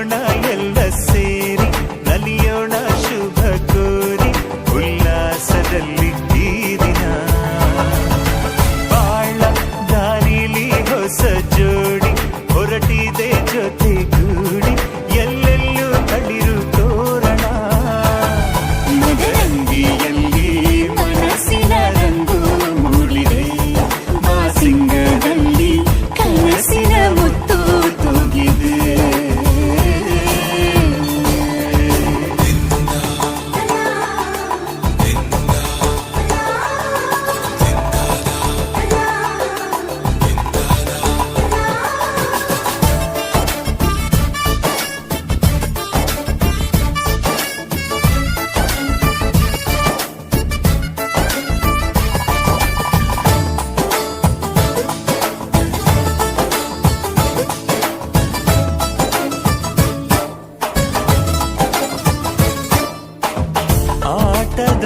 ಕುಣಿಯೋಣ ಎಲ್ಲ ಸೇರಿ ನಲಿಯೋಣ ಶುಭ ಕೋರಿ ಉಲ್ಲಾಸದಲ್ಲಿ ಈ ದಿನ ಬಾಳ ದಾರಿಲಿ ಹೊಸ ಜೋಡಿ ಹೊರಟಿದೆ ಜೊತೆಗೂಡಿ ಎಲ್ಲೆಲ್ಲೂ ತಳಿರು ತೋರಣ ಮದರಂಗಿಯಲ್ಲಿ ಮನಸ್ಸಿನ ರಂಗು ಮೂಡಿದೆ ಬಾಸಿಂಗದಲ್ಲಿ ಕನಸಿನ ಮುತ್ತು ತೂಗಿದೆ ಆಟದ